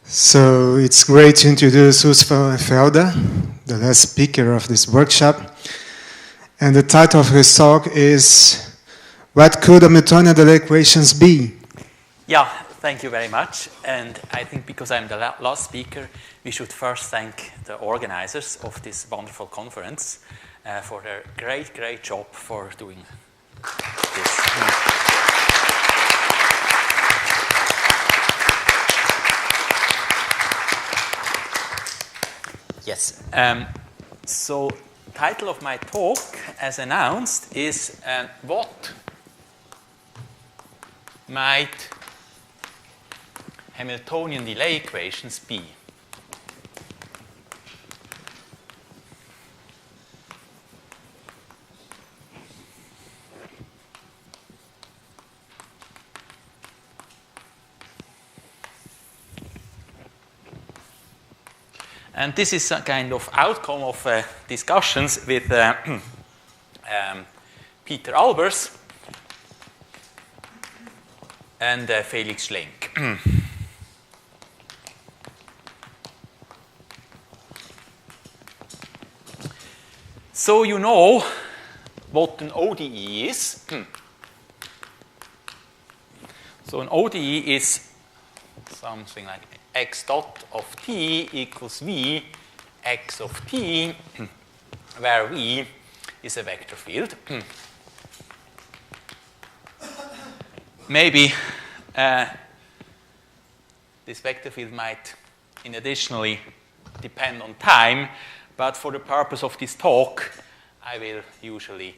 So it's great to introduce Frauenfelder, the last speaker of this workshop. And the title of his talk is, What Could Hamiltonian Dynamics Equations Be? Yeah, thank you very much. And I think because I'm the last speaker, we should first thank the organizers of this wonderful conference for their great job for doing this. Yes. So, title of my talk, as announced, is what might Hamiltonian delay equations be? And this is a kind of outcome of discussions with Peter Albers and Felix Schlenk. So you know what an ODE is. So an ODE is something like x dot of t equals v x of t, where v is a vector field. Maybe this vector field might additionally depend on time, but for the purpose of this talk, I will usually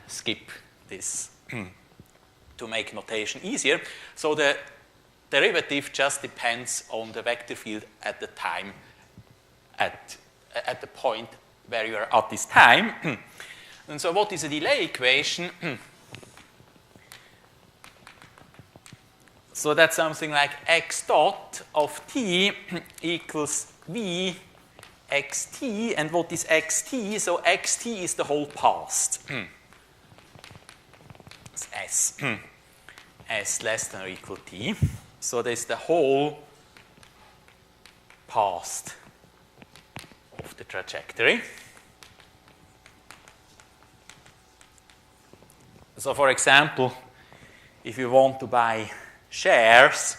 skip this to make notation easier. So the derivative just depends on the vector field at the time, at the point where you are at this time. And so what is a delay equation? So that's something like x dot of t equals v xt. And what is xt? So xt is the whole past. It's s. S less than or equal t. So there's the whole past of the trajectory. So for example, if you want to buy shares,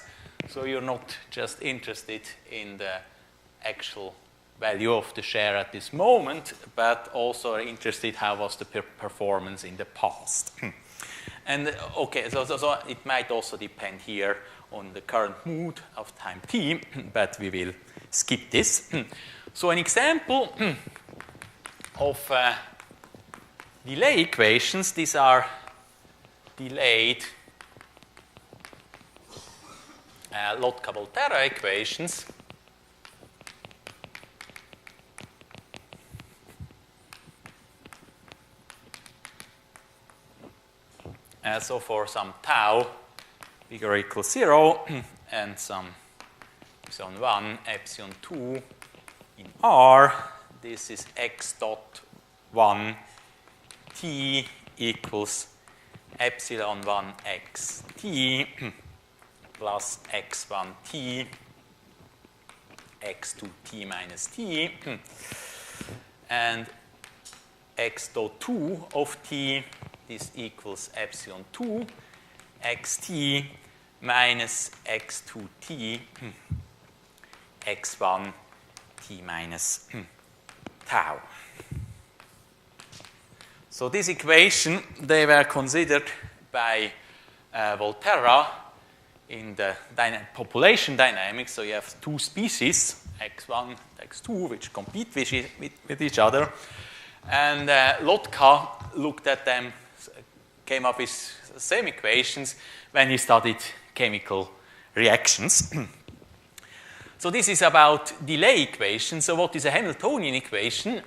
so you're not just interested in the actual value of the share at this moment, but also are interested how was the performance in the past. And okay, so it might also depend here on the current mood of time t, but we will skip this. So an example of delay equations, these are delayed Lotka-Volterra equations. So for some tau bigger or equal 0 and some epsilon 1, epsilon 2 in R, this is x dot 1 t equals epsilon 1 x t plus x1 t x2 t minus t, and x dot 2 of t, this equals epsilon 2 xt minus x2 t x1 t minus tau. So this equation, they were considered by Volterra in the population dynamics. So you have two species, x1 and x2, which compete with each other. And Lotka looked at them, came up with the same equations when he studied chemical reactions. So this is about delay equations. So what is a Hamiltonian equation?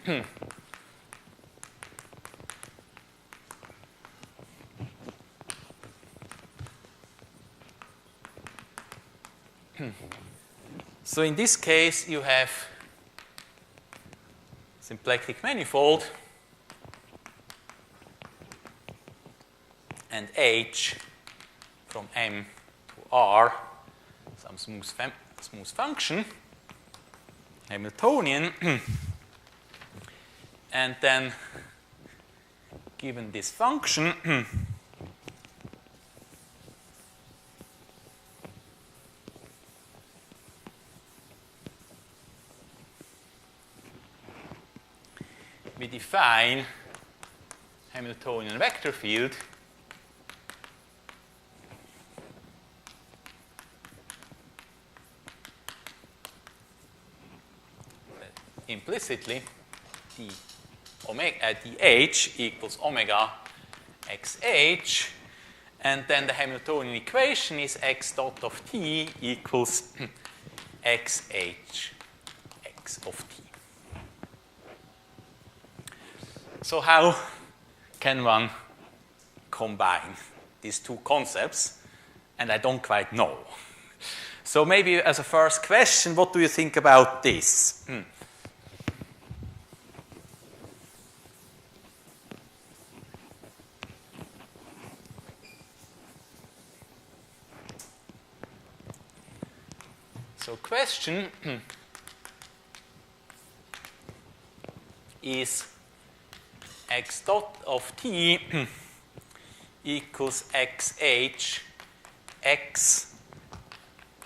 So in this case, you have symplectic manifold and H from M to R, some smooth function, Hamiltonian, and then given this function, we define Hamiltonian vector field implicitly dh equals omega xh, and then the Hamiltonian equation is x dot of t equals xh x of t. So how can one combine these two concepts? And I don't quite know. So maybe as a first question, what do you think about this? So question is x dot of t equals xh x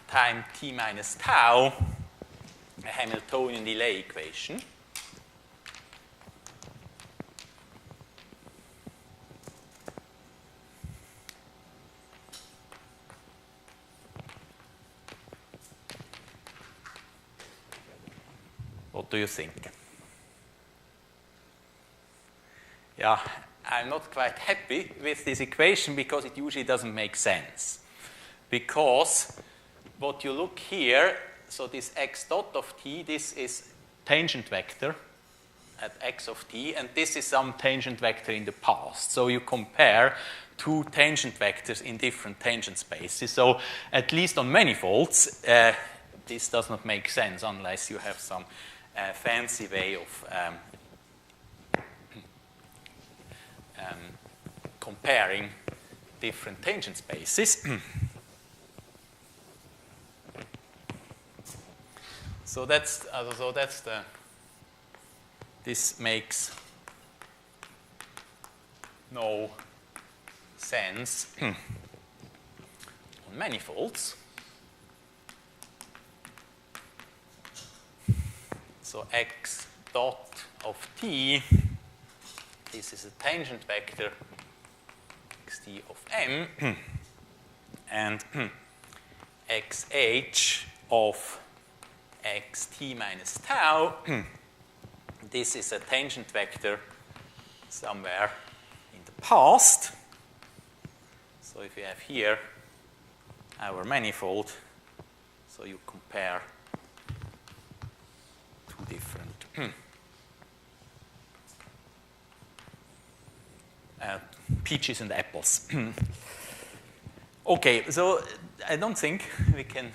times t minus tau, a Hamiltonian delay equation. What do you think? Yeah, I'm not quite happy with this equation because it usually doesn't make sense. Because what you look here, so this x dot of t, this is tangent vector at x of t, and this is some tangent vector in the past. So you compare two tangent vectors in different tangent spaces. So at least on manifolds, this does not make sense unless you have some fancy way of comparing different tangent spaces. So that's the. This makes no sense on manifolds. So x dot of t, this is a tangent vector xt of m, and xh of xt minus tau, this is a tangent vector somewhere in the past. So if you have here our manifold, so you compare two different peaches and apples. Okay, so I don't think we can.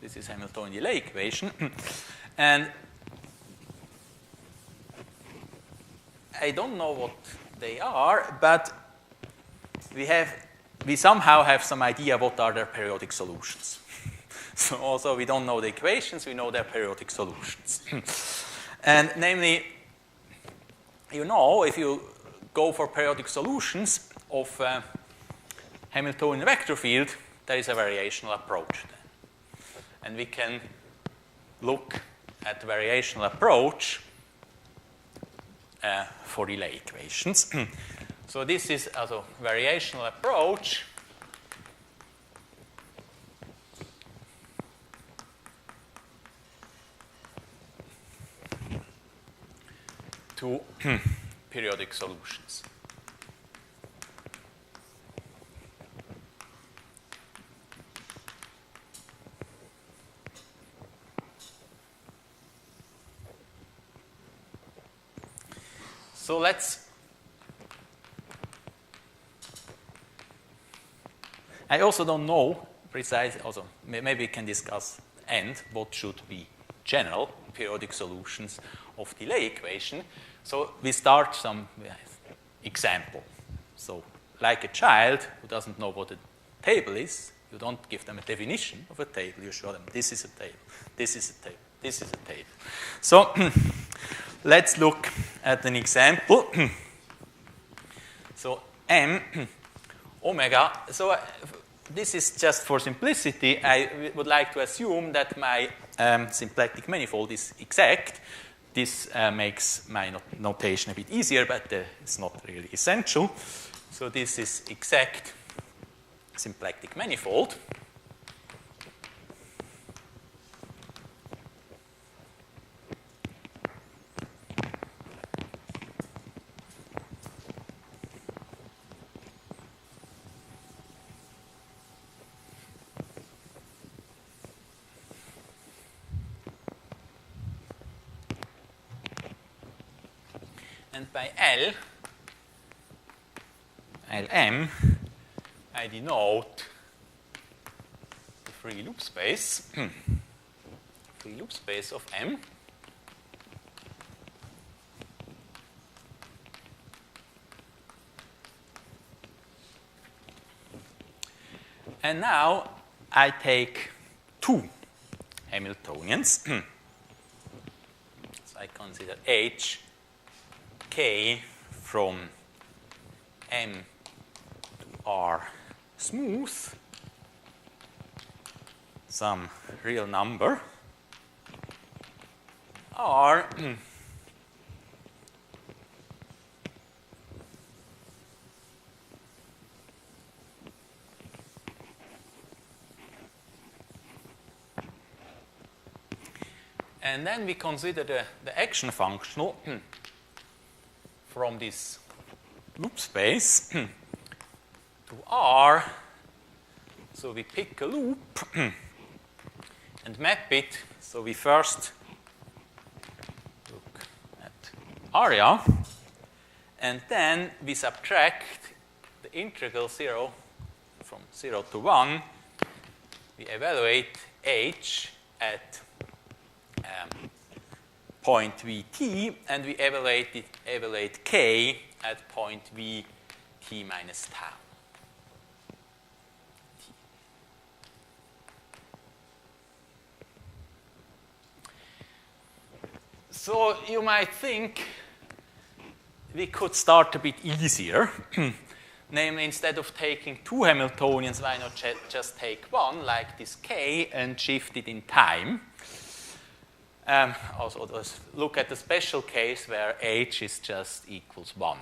This is Hamiltonian delay equation, and I don't know what they are, but we somehow have some idea what are their periodic solutions. So also we don't know the equations, we know their periodic solutions. And namely, you know, if you go for periodic solutions of Hamiltonian vector field, there is a variational approach. And we can look at the variational approach for delay equations. So this is also variational approach to periodic solutions. So I also don't know precisely, also maybe we can discuss what should be general periodic solutions of delay equation. So we start some example. So like a child who doesn't know what a table is, You don't give them a definition of a table. You show them this is a table, this is a table, this is a table. So let's look at an example. So m omega. So this is just for simplicity. I would like to assume that my symplectic manifold is exact. This makes my notation a bit easier, but it's not really essential. So this is exact symplectic manifold. And by Lm, I denote the free loop space, of M. And now I take two Hamiltonians. So I consider H K from M to R smooth, some real number, R and then we consider the action functional from this loop space to R. So we pick a loop and map it. So we first look at area, and then we subtract the integral 0 from 0 to 1. We evaluate H at point Vt, and we evaluate K at point Vt minus tau. So you might think we could start a bit easier. Namely, instead of taking two Hamiltonians, why not just take one, like this K, and shift it in time? Also, let's look at the special case where H is just equals 1.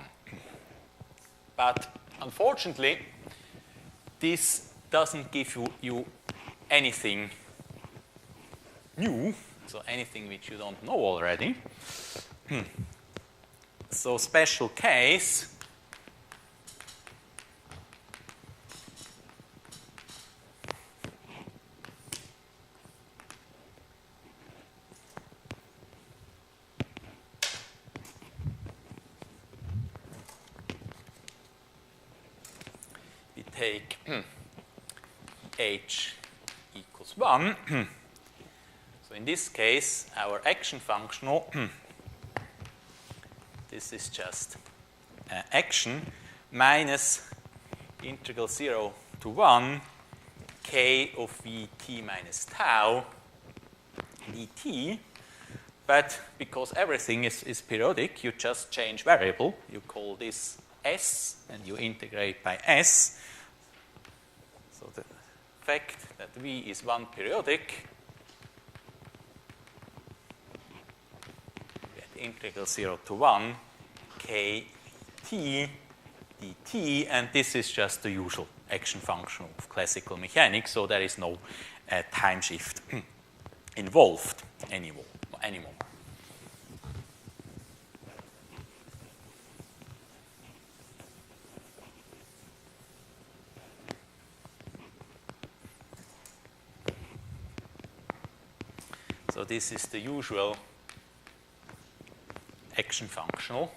But unfortunately, this doesn't give you anything new, so anything which you don't know already. So special case, we take H equals 1. So in this case, our action functional, this is just action minus integral 0 to 1 K of Vt minus tau dt. But because everything is periodic, you just change variable. You call this S, and you integrate by S. So the fact that V is one periodic, we get integral 0 to 1 Kt dt, and this is just the usual action function of classical mechanics, so there is no time shift involved anymore. So this is the usual action functional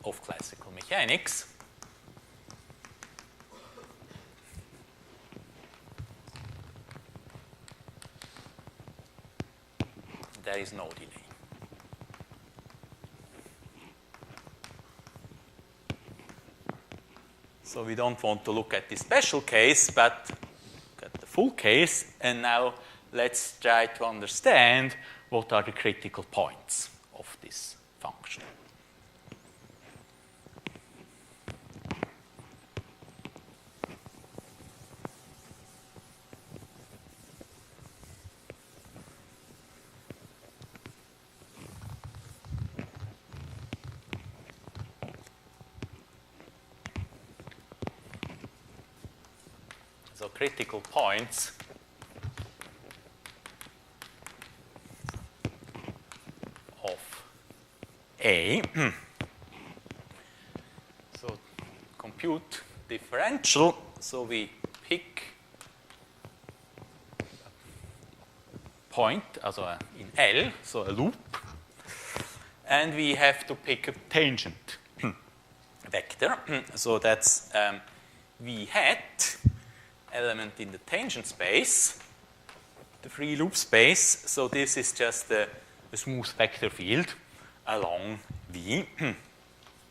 of classical mechanics. There is no delay. So we don't want to look at this special case, but look at the full case. And now let's try to understand what are the critical points of this function. So critical points of A. So compute differential. So we pick a point, also in L, so a loop, and we have to pick a tangent vector. So that's V hat, element in the tangent space, the free loop space. So this is just a smooth vector field along V.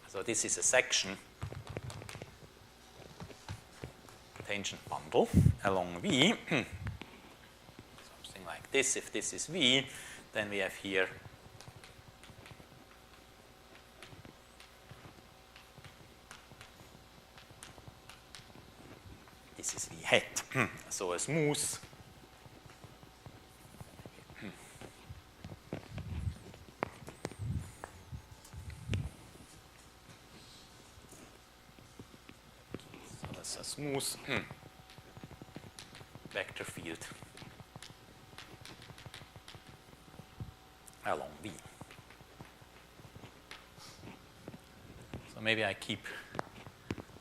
So this is a section, tangent bundle along V. Something like this. If this is V, then we have here this is V hat. So a smooth so that's a smooth vector field along V. So maybe I keep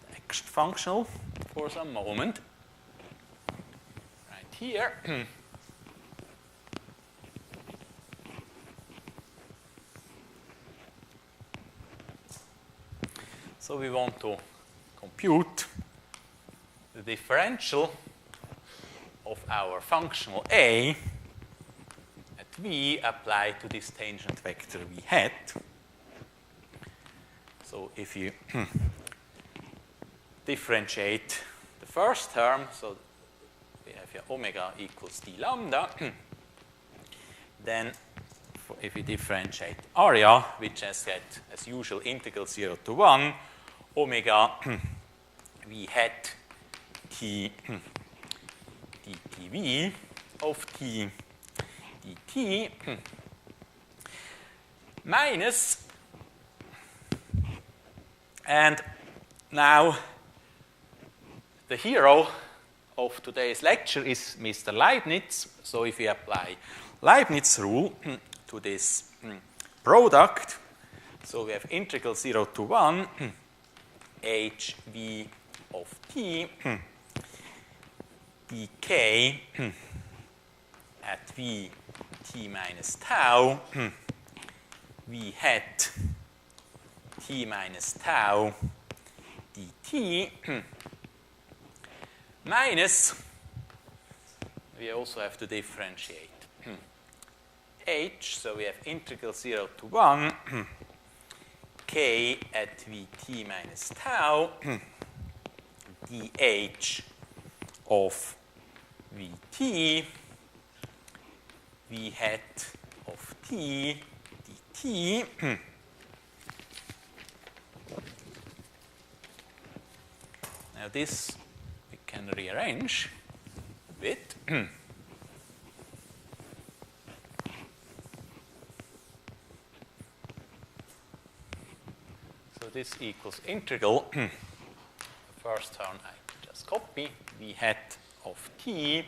the action functional for some moment. Right here. So we want to compute the differential of our functional A at V applied to this tangent vector V hat. So if you differentiate the first term, so we have here omega equals d lambda. Then if we differentiate area, we just get, as usual, integral 0 to 1, omega V hat t dtv of t dt minus, and now the hero of today's lecture is Mr. Leibniz. So if we apply Leibniz rule to this product, so we have integral 0 to 1 hv of t dk at v t minus tau v hat t minus tau dt minus, we also have to differentiate h, so we have integral 0 to 1 k at vt minus tau dh of vt v hat of t dt now this we can rearrange a bit. So this equals integral. The first term I just copy, v hat of t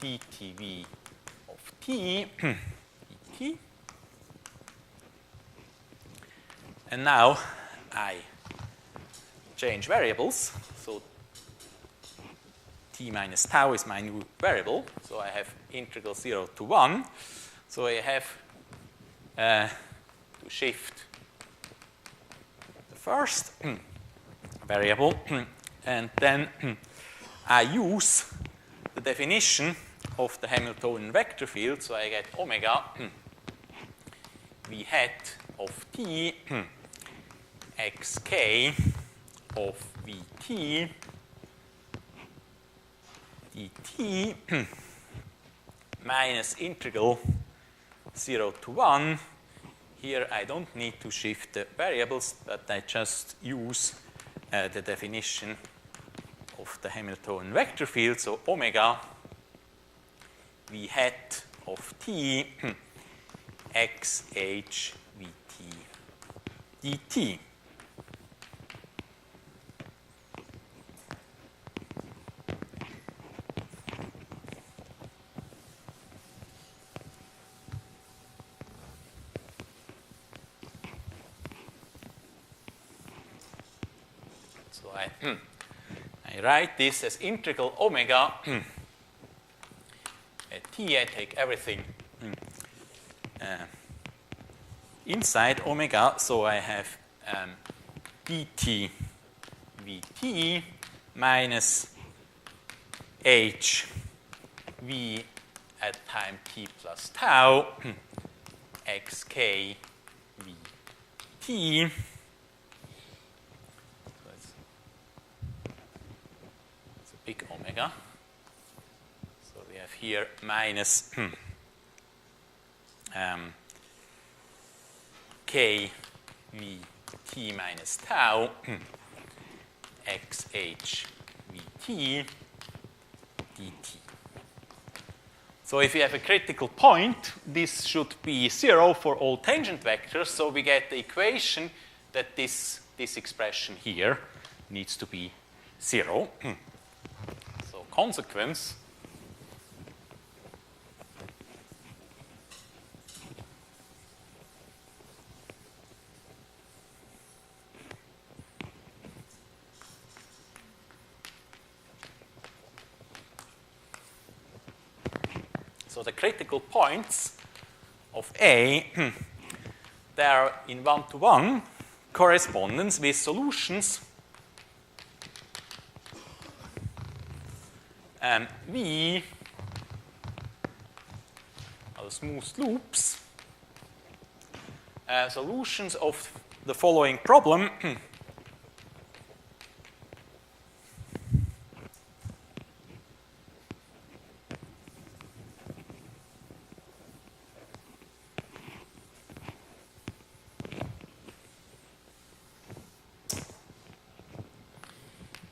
dtv of t dt. And now I change variables. So t minus tau is my new variable. So I have integral 0 to 1. So I have to shift the first variable, and then I use the definition of the Hamiltonian vector field. So I get omega v hat of t xk of Vt dt minus integral 0 to 1. Here I don't need to shift the variables, but I just use the definition of the Hamiltonian vector field. So omega v hat of t xh vt dt. So I write this as integral omega at t. I take everything inside omega, so I have dt vt minus h v at time t plus tau xk vt. It's a big omega. So we have here minus k v t minus tau xh vt dt. So if you have a critical point, this should be 0 for all tangent vectors. So we get the equation that this expression here needs to be 0. So consequence, so the critical points of A, they are in one-to-one correspondence with solutions V are smooth loops, solutions of the following problem.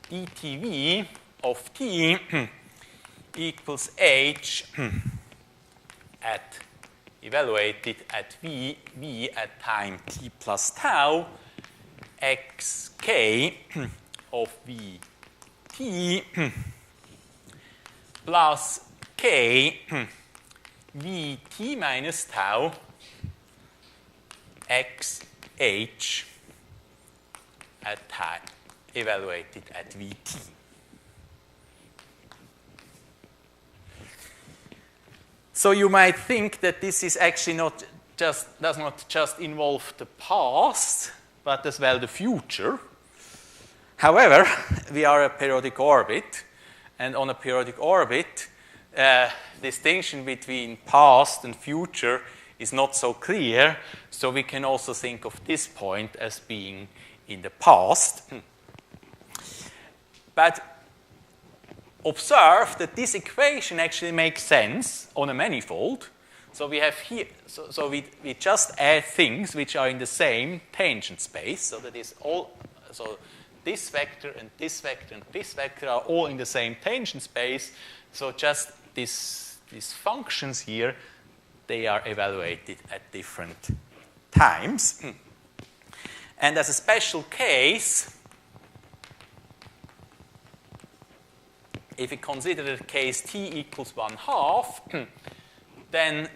dtv of t equals h at evaluated at v at time t plus tau xk of vt plus k vt minus tau xh at time evaluated at vt. So you might think that this is actually does not just involve the past, but as well the future. However, we are a periodic orbit, and on a periodic orbit, distinction between past and future is not so clear, so we can also think of this point as being in the past. But observe that this equation actually makes sense on a manifold. So we have here, so we just add things which are in the same tangent space. So that is all. So this vector and this vector and this vector are all in the same tangent space. So just these functions here, they are evaluated at different times. And as a special case, if we consider the case t equals 1/2, then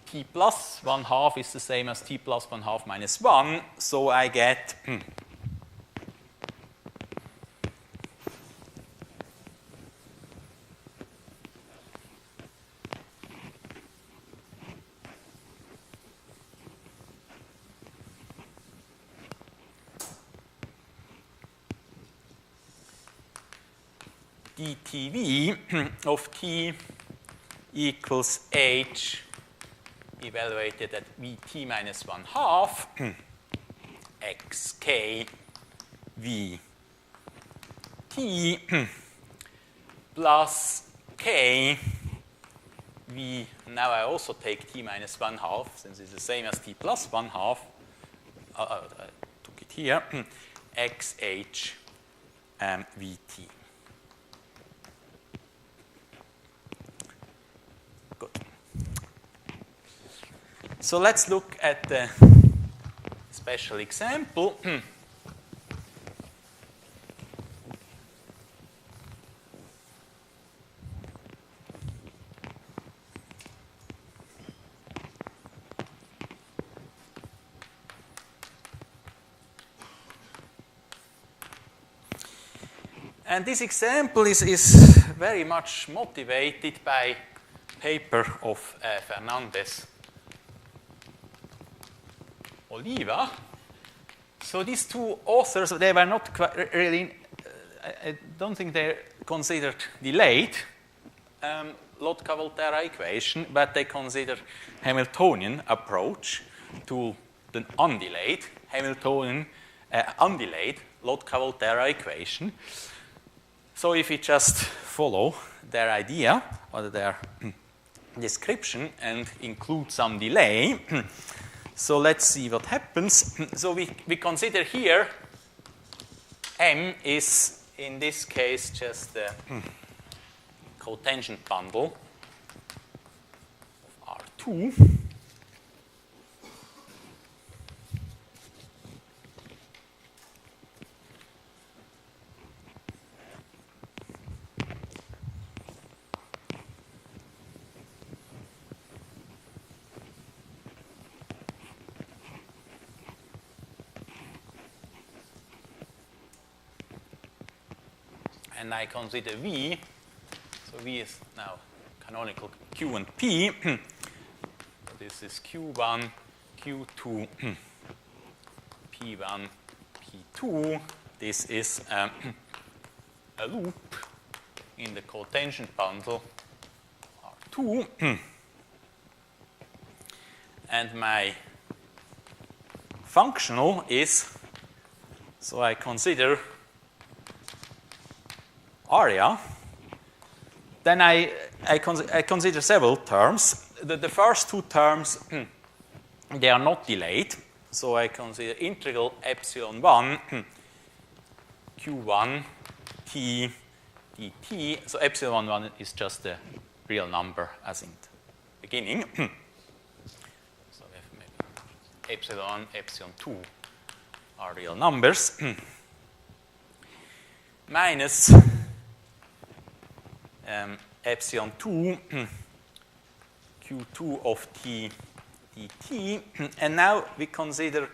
t plus 1/2 is the same as t plus 1/2 minus 1. So I get dtv of t equals h evaluated at vt minus 1/2 xk v t plus k v, now I also take t minus 1/2, since it's the same as t plus 1/2, I took it here, xh vt. Good. So let's look at the special example. And this example is very much motivated by paper of Fernandez Oliva. So these two authors, they were not really, I don't think they're considered delayed Lotka-Volterra equation, but they consider Hamiltonian approach to the undelayed Hamiltonian undelayed Lotka-Volterra equation. So if we just follow their idea or their description and include some delay, so let's see what happens. So we consider here M is, in this case, just the cotangent bundle of R2. And I consider V, so V is now canonical Q and P. So this is Q1, Q2, P1, P2. This is a loop in the cotangent bundle R2. And my functional is, so I consider area, then I consider several terms. The first two terms, they are not delayed. So I consider integral epsilon 1 q1 t dt. So epsilon 1 is just a real number as in the beginning. So we have maybe epsilon 1, epsilon 2 are real numbers. Minus epsilon 2 q2 of t dt. And now we consider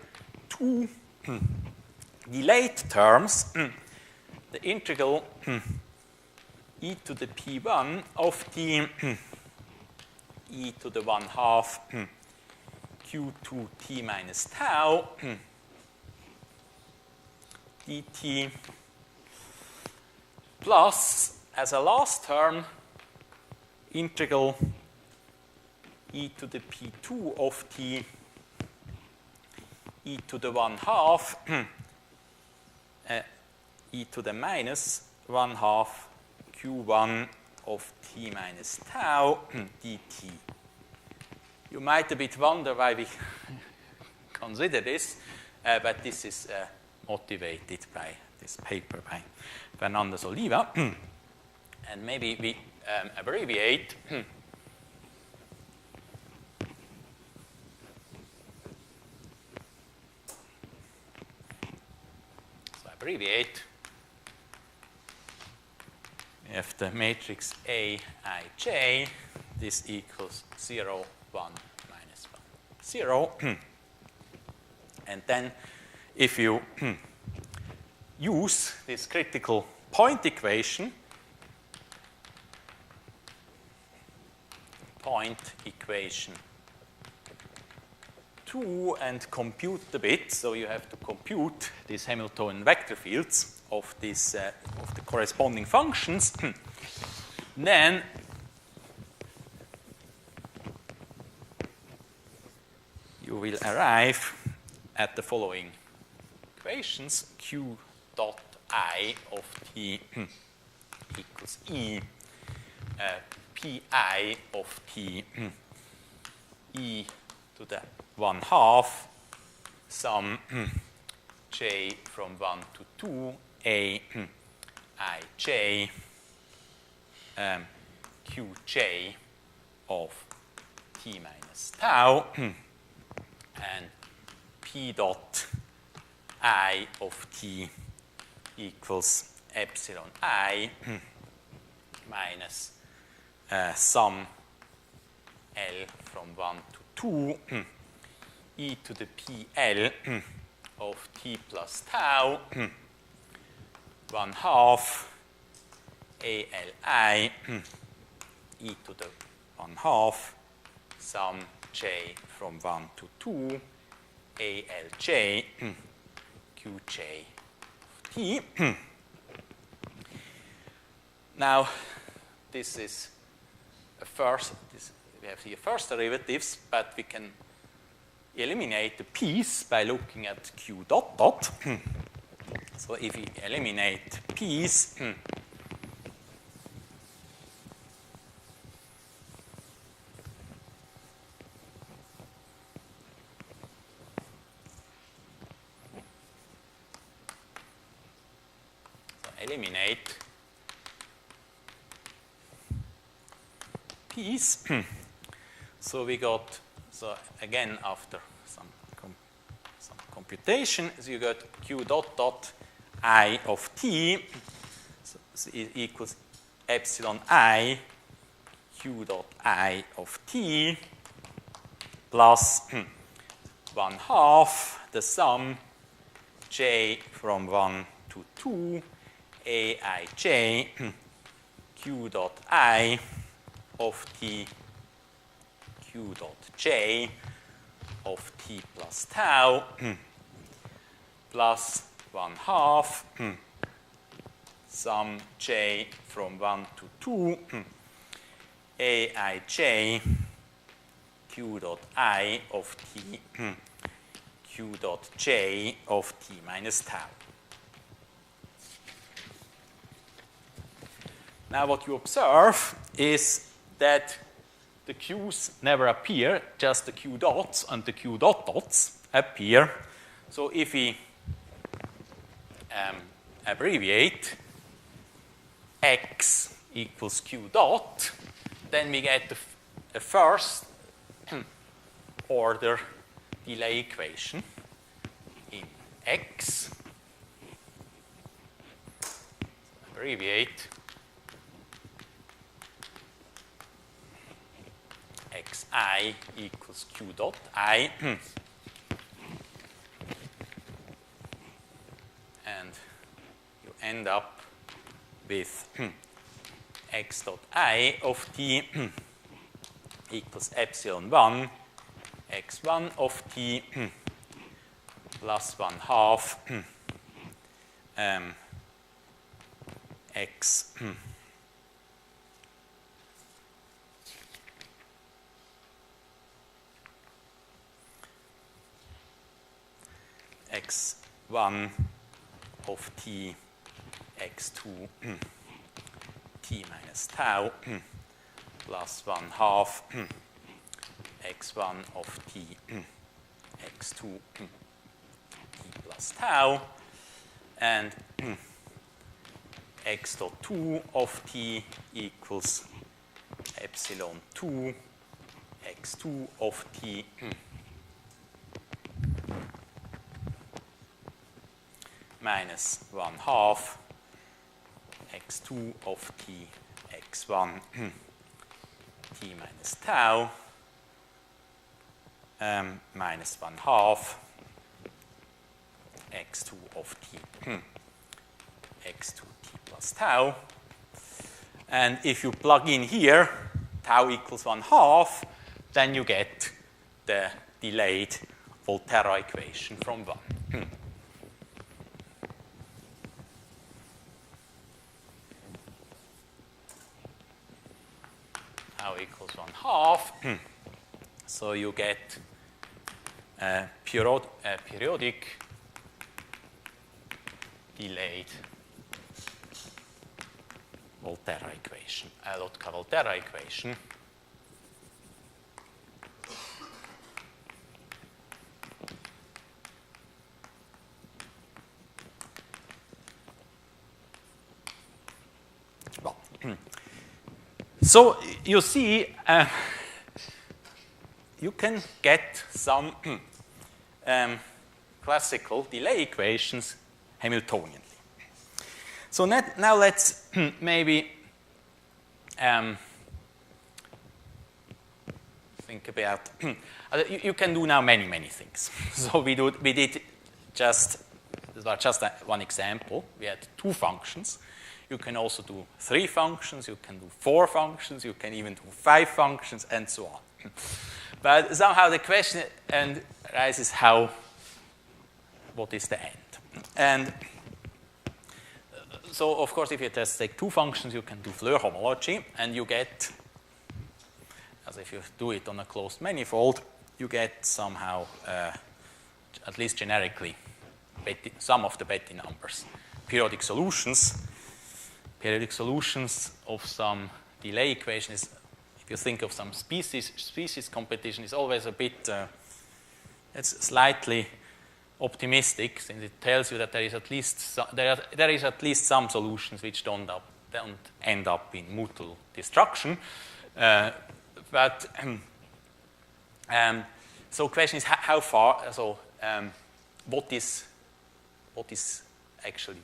two delayed terms. The integral e to the p1 of t e to the 1/2 q2 t minus tau dt plus, as a last term, integral e to the p2 of t e to the 1/2 e to the minus 1/2 q1 of t minus tau dt. You might a bit wonder why we consider this, but this is motivated by this paper by Fernandez Oliva. And maybe we abbreviate. So abbreviate. We have the matrix Aij. This equals 0, 1, minus 1, 0. And then if you use this critical point equation, point equation 2, and compute the bits, so you have to compute these Hamiltonian vector fields of this of the corresponding functions, then you will arrive at the following equations: q dot I of t equals E pi of t e to the 1/2 sum j from 1 to 2 a I j q j of t minus tau and p dot I of t equals epsilon I minus sum L from 1 to 2 e to the PL of t plus tau 1/2 ALI e to the 1/2 sum j from 1 to 2 ALJ QJ of t. Now, this is a first, we have here first derivatives, but we can eliminate the p's by looking at q dot dot. So if we eliminate p's, eliminate p's. So we got, so again after some computation, so you got q dot dot I of t, so it equals epsilon I q dot I of t plus 1/2 the sum j from 1 to 2 aij q dot I of t q dot j of t plus tau plus 1/2 sum j from 1 to 2 aij q dot I of t q dot j of t minus tau. Now what you observe is that the q's never appear, just the q dots and the q dot dots appear. So if we abbreviate x equals q dot, then we get a first order delay equation in x. Abbreviate xi equals q dot I. And you end up with x dot I of t equals epsilon 1 x1 of t plus 1/2 x x1 of t x2 t minus tau plus 1/2 x1 of t x2 t plus tau and x dot 2 of t equals epsilon 2 x2 of t minus 1/2 x2 of t x1 t minus tau minus 1/2 x2 of t x2 t plus tau. And if you plug in here tau equals 1/2, then you get the delayed Volterra equation from 1. Tau equals 1/2. So you get periodic delayed Volterra equation, Lotka-Volterra equation. Well, so you see, you can get some classical delay equations Hamiltonianly. So now let's maybe think about, you can do now many things. So we did just one example. We had 2 functions. You can also do 3 functions, you can do 4 functions, you can even do 5 functions, and so on. But somehow the question arises what is the end? And so, of course, if you just take 2 functions, you can do Floer homology, and you get, as if you do it on a closed manifold, you get somehow, at least generically, some of the Betti numbers. Periodic solutions of some delay equation is, if you think of some species competition, is always a bit, it's slightly optimistic, since it tells you that there is at least some solutions which don't end up in mutual destruction. But so question is how far. So what is actually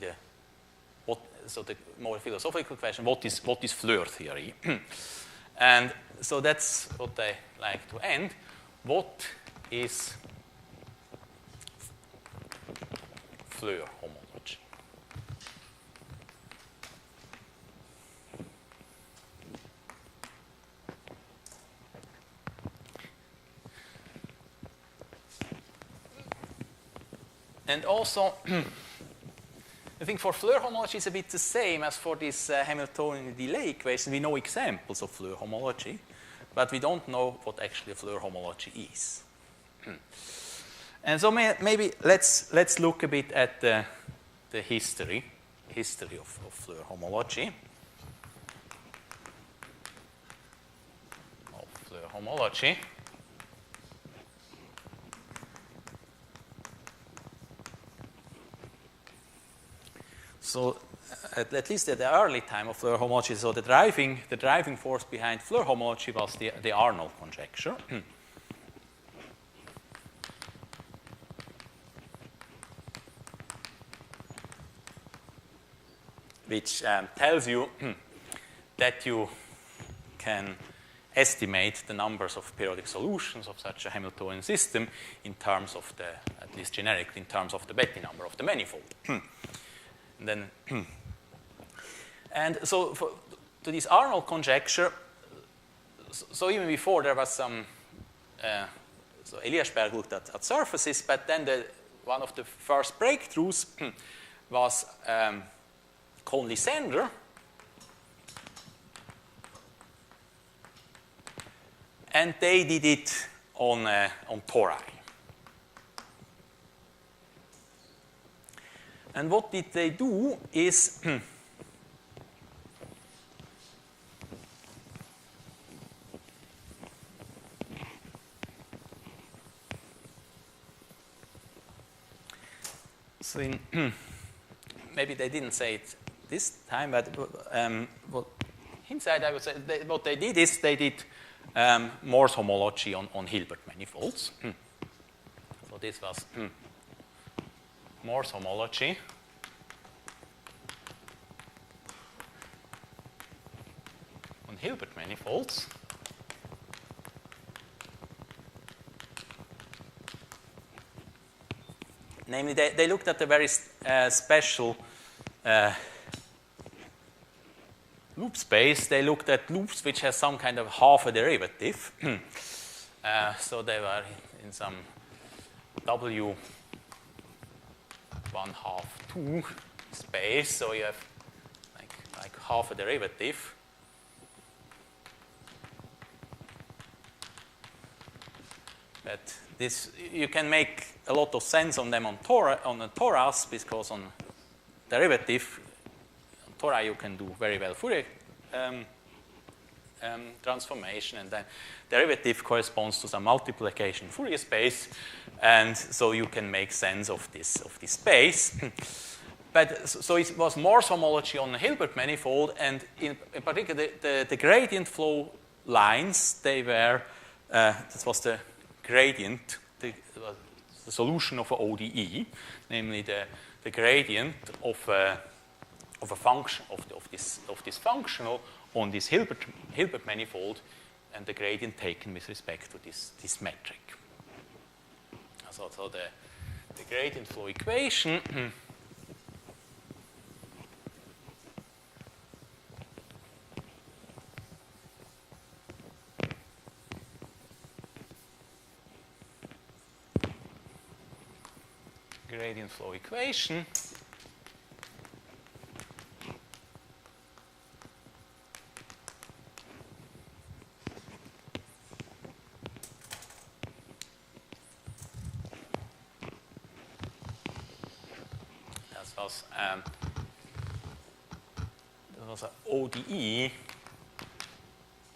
so the more philosophical question, what is Floer theory? And so that's what I like to end. What is Floer homology? And also, I think for Floer homology it's a bit the same as for this Hamiltonian delay equation. We know examples of Floer homology, but we don't know what actually a Floer homology is. And so maybe let's look a bit at the history of Floer homology. So at least at the early time of Floer homology, so the driving force behind Floer homology was the Arnold conjecture. Which tells you that you can estimate the numbers of periodic solutions of such a Hamiltonian system in terms of at least generically, in terms of the Betti number of the manifold. And then, and so to this Arnold conjecture, so even before there was some, so Eliasberg looked at surfaces, but then one of the first breakthroughs was Conley-Sender, and they did it on tori. And what did they do is so maybe they didn't say it this time, but inside I would say what they did is they did Morse homology on Hilbert manifolds. So this was Morse homology on Hilbert manifolds. Namely, they looked at a very special loop space. They looked at loops which have some kind of half a derivative. So they were in some W 1/2 space. So you have like half a derivative. But this, you can make a lot of sense on them on a torus, because on derivative, on tori you can do very well Fourier transformation, and then derivative corresponds to some multiplication Fourier space, and so you can make sense of this space. But so it was Morse homology on the Hilbert manifold, and in particular the gradient flow lines, they were this was the gradient, the solution of an ODE, namely the gradient of a function of this functional on this Hilbert manifold, and the gradient taken with respect to this metric. So the gradient flow equation gradient flow equation that was an ODE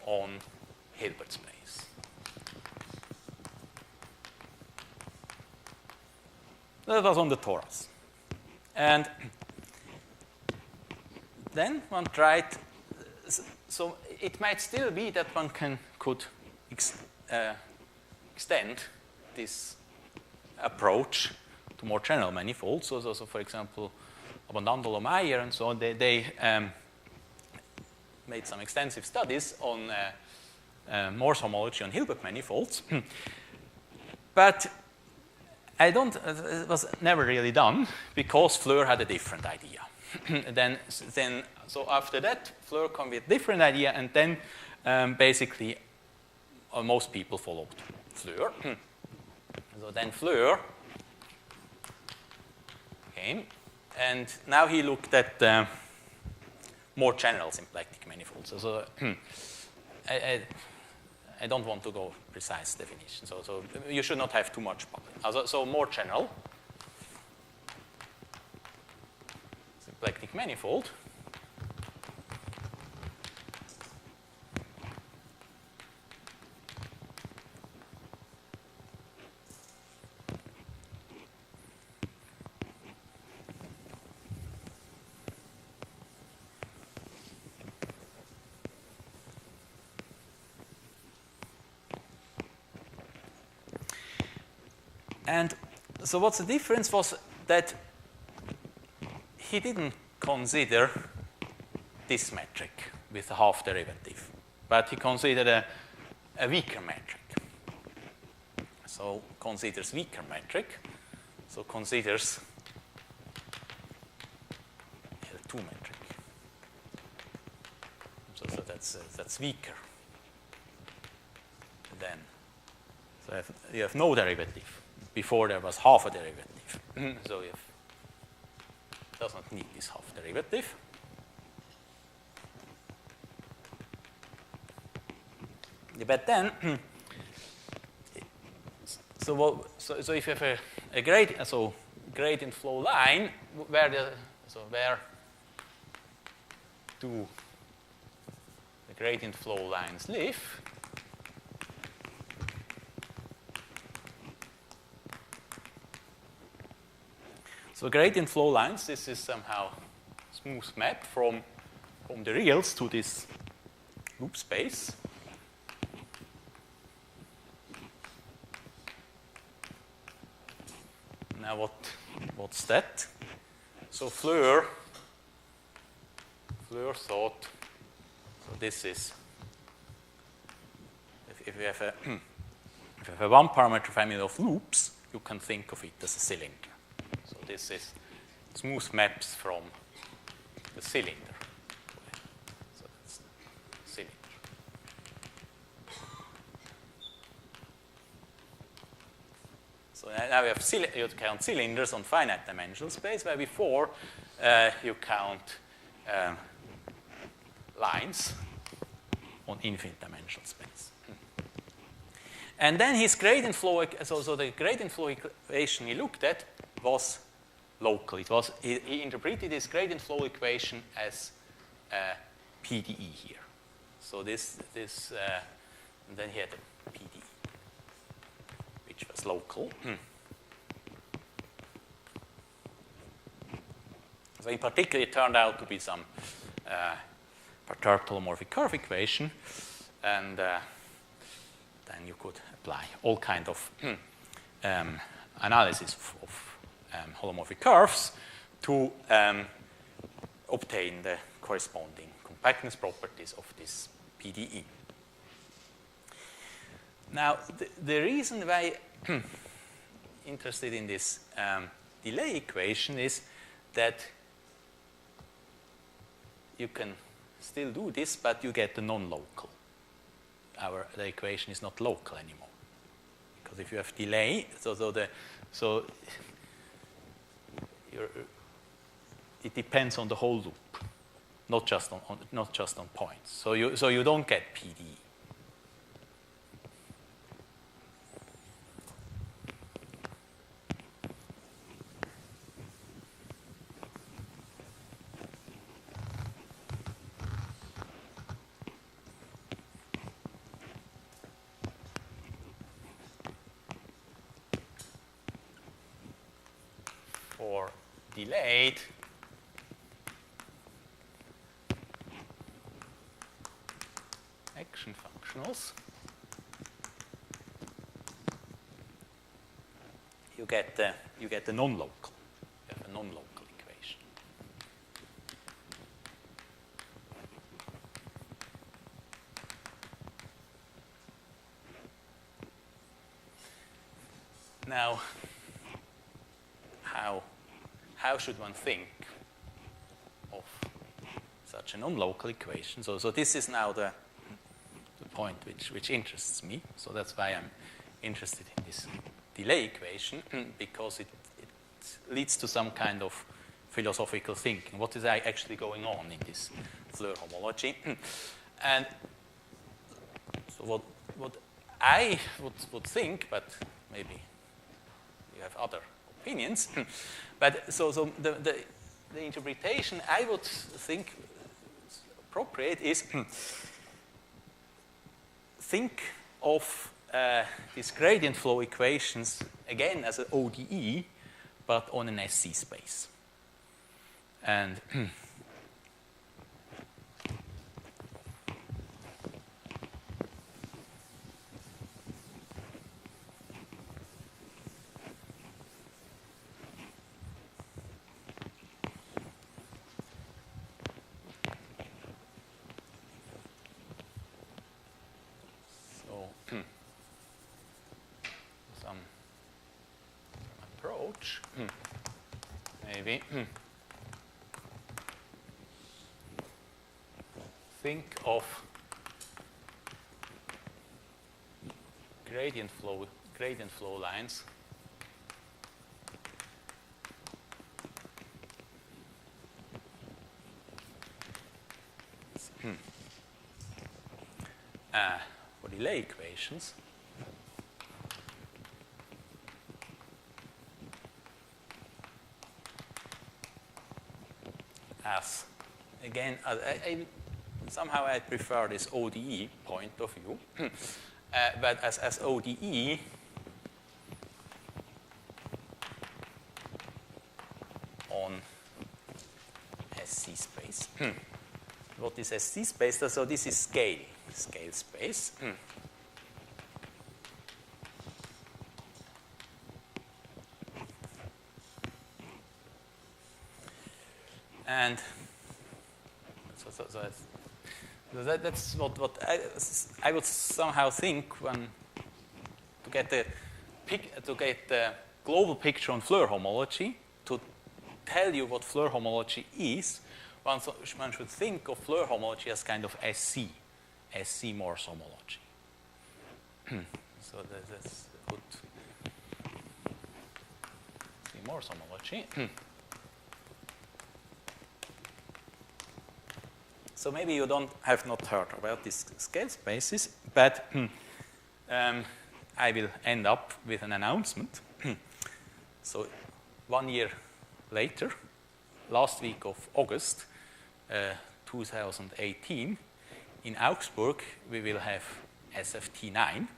on Hilbert space. That was on the torus. And then one tried, so it might still be that one could extend this approach to more general manifolds. So for example, Abondandolo-Meyer and so on, they made some extensive studies on Morse homology on Hilbert manifolds. But it was never really done because Fleur had a different idea. So after that, Fleur came with a different idea, and then basically most people followed Fleur. So then Fleur came, and now he looked at more general symplectic manifolds. So I don't want to go precise definition. So you should not have too much problem. So more general symplectic manifold. And so what's the difference was that he didn't consider this metric with a half derivative, but he considered a weaker metric. So considers weaker metric, so considers L2 metric. So that's weaker. Then so you have no derivative. Before there was half a derivative. So it doesn't need this half derivative. But then, so if you have a gradient flow line, where do the gradient flow lines live? So gradient flow lines, this is somehow smooth map from the reals to this loop space. Now what's that? So Fleur thought, so this is, if you have a one parameter family of loops, you can think of it as a cylinder. So this is smooth maps from the cylinder. So that's cylinder. So now we have you count cylinders on finite dimensional space, where before you count lines on infinite dimensional space. And then his gradient flow, so the gradient flow equation he looked at was local. He interpreted his gradient flow equation as PDE here. So this and then he had a PDE, which was local. So in particular, it turned out to be some perturbed holomorphic curve equation, and then you could apply all kind of analysis of holomorphic curves to obtain the corresponding compactness properties of this PDE. Now, the reason why I'm interested in this delay equation is that you can still do this, but you get the non-local. The equation is not local anymore, because if you have delay, it depends on the whole loop, not just on points. So you don't get PDE. For delayed action functionals, you get the non-local. You have a non-local equation. Now, how should one think of such a non-local equation? So this is now the point which interests me. So that's why I'm interested in this delay equation, because it leads to some kind of philosophical thinking. What is actually going on in this Floer homology? And so what I would think, but maybe you have other opinions, but so the interpretation I would think appropriate is think of these gradient flow equations again as an ODE, but on an SC space. And some approach, maybe think of gradient flow lines for delay equations as, again, somehow I prefer this ODE point of view, but as ODE on SC space. What is SC space? So this is scale space. And so that's what I would somehow think when to get the global picture on Floer homology, to tell you what Floer homology is. One should think of Floer homology as kind of SC Morse homology. So that's good. SC Morse homology. So maybe you have not heard about these scale spaces, but I will end up with an announcement. So 1 year later, last week of August, 2018, in Augsburg, we will have SFT9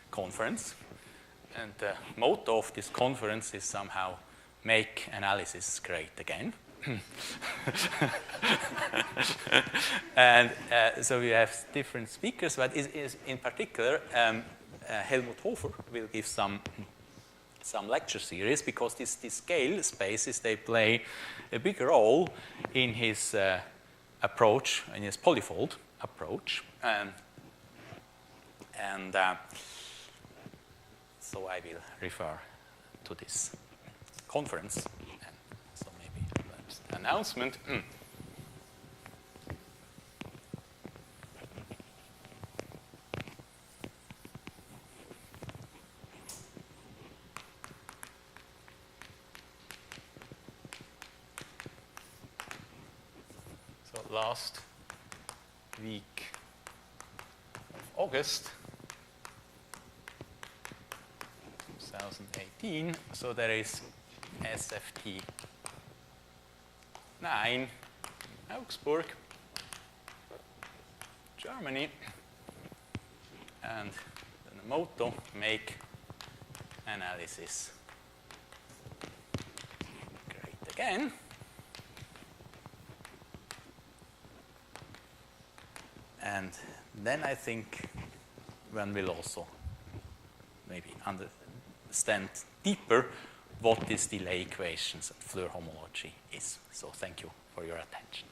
conference. And the motto of this conference is somehow make analysis great again. And so we have different speakers, but in particular, Helmut Hofer will give some lecture series, because these scale spaces, they play a big role in his approach, in his polyfold approach. So I will refer to this conference. And so maybe that's the announcement. So last week of August 2018, so there is SFT 9 in Augsburg, Germany, and the motto, make analysis great again. And then I think one will also maybe understand deeper what these delay equations and Floer homology is. So thank you for your attention.